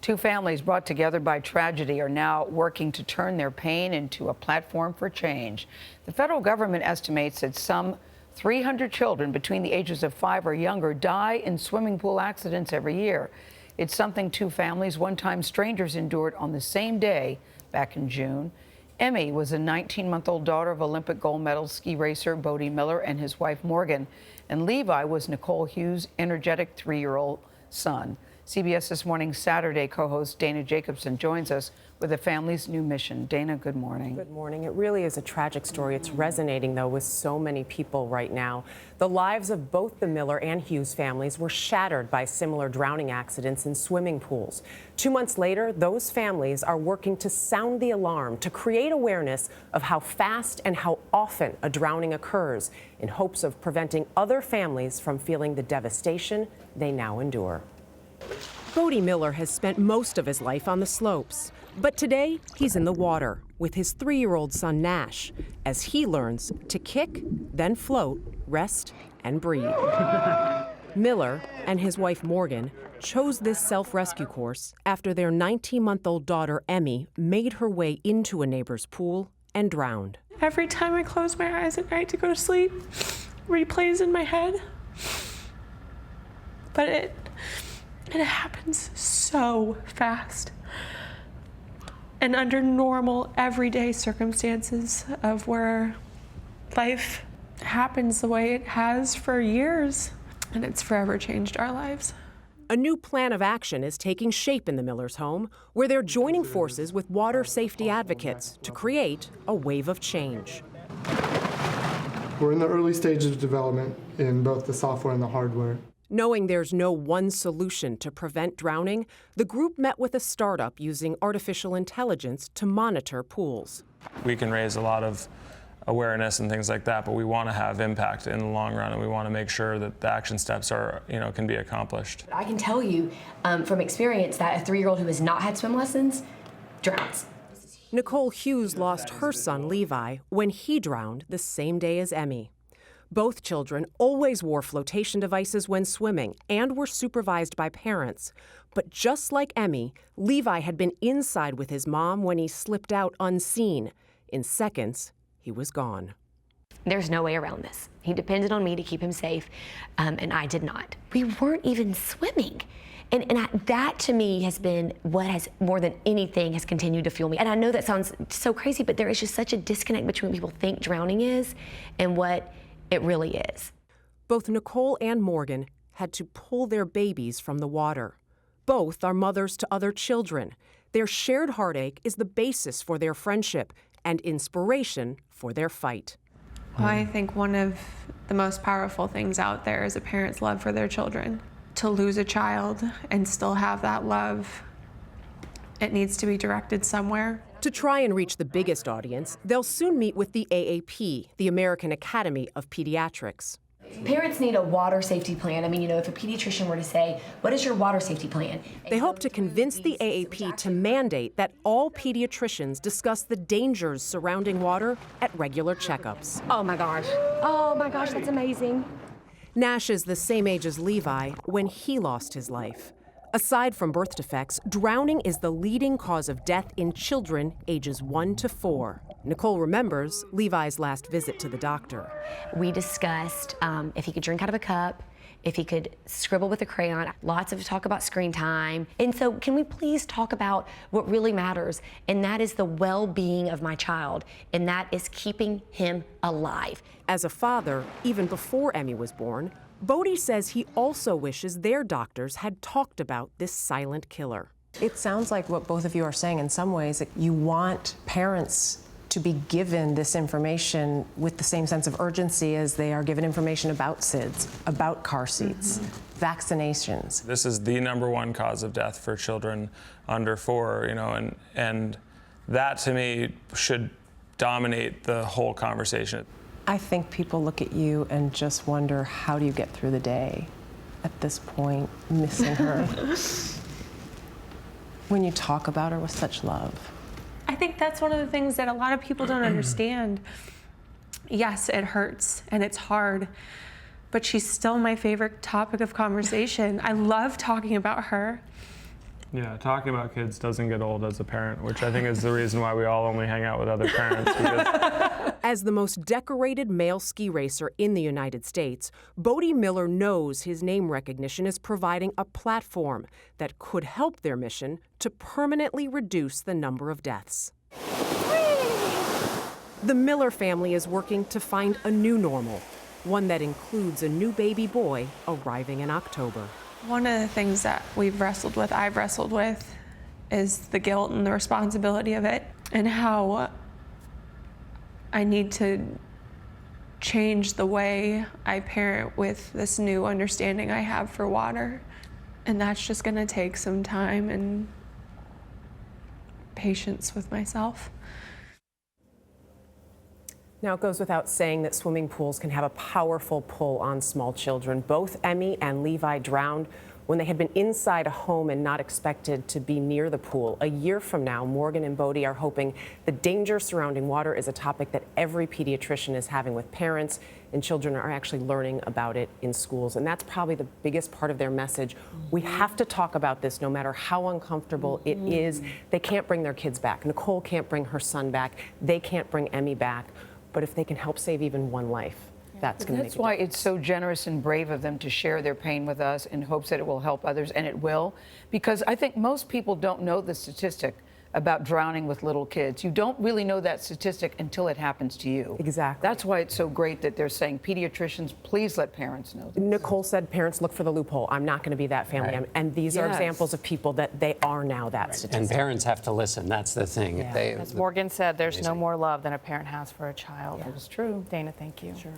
Two families brought together by tragedy are now working to turn their pain into a platform for change. The federal government estimates that some 300 children between the ages of 5 or younger die in swimming pool accidents every year. It's something two families, one-time strangers, endured on the same day back in June. Emmy was a 19-month-old daughter of Olympic gold medal ski racer Bode Miller and his wife Morgan. And Levi was Nicole Hughes' energetic 3-year-old son. CBS This Morning Saturday co-host Dana Jacobson joins us with the family's new mission. Dana, good morning. Good morning. It really is a tragic story. It's resonating, though, with so many people right now. The lives of both the Miller and Hughes families were shattered by similar drowning accidents in swimming pools. 2 months later, those families are working to sound the alarm, to create awareness of how fast and how often a drowning occurs, in hopes of preventing other families from feeling the devastation they now endure. Bode Miller has spent most of his life on the slopes, but today he's in the water with his 3-year-old son Nash as he learns to kick, then float, rest, and breathe. Miller and his wife Morgan chose this self-rescue course after their 19-month-old daughter Emmy made her way into a neighbor's pool and drowned. Every time I close my eyes at night to go to sleep, replays in my head. But it happens so fast. And under normal, everyday circumstances of where life happens the way it has for years, and it's forever changed our lives. A new plan of action is taking shape in the Millers' home, where they're joining forces with water safety advocates to create a wave of change. We're in the early stages of development in both the software and the hardware. Knowing there's no one solution to prevent drowning, the group met with a startup using artificial intelligence to monitor pools. We can raise a lot of awareness and things like that, but we want to have impact in the long run, and we want to make sure that the action steps are, can be accomplished. I can tell you from experience that a 3-year-old who has not had swim lessons drowns. Nicole Hughes lost her son Levi when he drowned the same day as Emmy. Both children always wore flotation devices when swimming and were supervised by parents. But just like Emmy, Levi had been inside with his mom when he slipped out unseen. In seconds, he was gone. There's no way around this. He depended on me to keep him safe, and I did not. We weren't even swimming. And that to me has been what has, more than anything, has continued to fuel me. And I know that sounds so crazy, but there is just such a disconnect between what people think drowning is and what it really is. Both Nicole and Morgan had to pull their babies from the water. Both are mothers to other children. Their shared heartache is the basis for their friendship and inspiration for their fight. Well, I think one of the most powerful things out there is a parent's love for their children. To lose a child and still have that love, it needs to be directed somewhere. To try and reach the biggest audience, they'll soon meet with the AAP, the American Academy of Pediatrics. Parents need a water safety plan. I mean, if a pediatrician were to say, what is your water safety plan? They hope to convince the AAP to mandate that all pediatricians discuss the dangers surrounding water at regular checkups. Oh my gosh, that's amazing. Nash is the same age as Levi when he lost his life. Aside from birth defects, drowning is the leading cause of death in children ages 1 to 4. Nicole remembers Levi's last visit to the doctor. We discussed if he could drink out of a cup, if he could scribble with a crayon, lots of talk about screen time. And so can we please talk about what really matters? And that is the well-being of my child, and that is keeping him alive. As a father, even before Emmy was born, Bode says he also wishes their doctors had talked about this silent killer. It sounds like what both of you are saying in some ways, that you want parents to be given this information with the same sense of urgency as they are given information about SIDS, about car seats, vaccinations. This is the #1 cause of death for children under 4, and that to me should dominate the whole conversation. I think people look at you and just wonder, how do you get through the day at this point, missing her? When you talk about her with such love. I think that's one of the things that a lot of people don't understand. Yes, it hurts and it's hard, but she's still my favorite topic of conversation. I love talking about her. Yeah, talking about kids doesn't get old as a parent, which I think is the reason why we all only hang out with other parents. Because As the most decorated male ski racer in the United States, Bode Miller knows his name recognition is providing a platform that could help their mission to permanently reduce the number of deaths. The Miller family is working to find a new normal, one that includes a new baby boy arriving in October. One of the things that I've wrestled with, is the guilt and the responsibility of it, and how I need to change the way I parent with this new understanding I have for water. And that's just gonna take some time and patience with myself. Now, it goes without saying that swimming pools can have a powerful pull on small children. Both Emmy and Levi drowned when they had been inside a home and not expected to be near the pool. A year from now, Morgan and Bode are hoping the danger surrounding water is a topic that every pediatrician is having with parents, and children are actually learning about it in schools. And that's probably the biggest part of their message. We have to talk about this no matter how uncomfortable it is. They can't bring their kids back. Nicole can't bring her son back. They can't bring Emmy back. But if they can help save even one life, that's going to make a difference. That's why it's so generous and brave of them to share their pain with us in hopes that it will help others, and it will. Because I think most people don't know the statistic about drowning with little kids. You don't really know that statistic until it happens to you. Exactly. That's why it's so great that they're saying, pediatricians, please let parents know this. Nicole said parents look for the loophole. I'm not going to be that family. Right. And these are Yes. examples of people that they are now that statistic. And parents have to listen. That's the thing. Yeah. They, As Morgan said, there's no more love than a parent has for a child. That is true. Dana, thank you. Sure.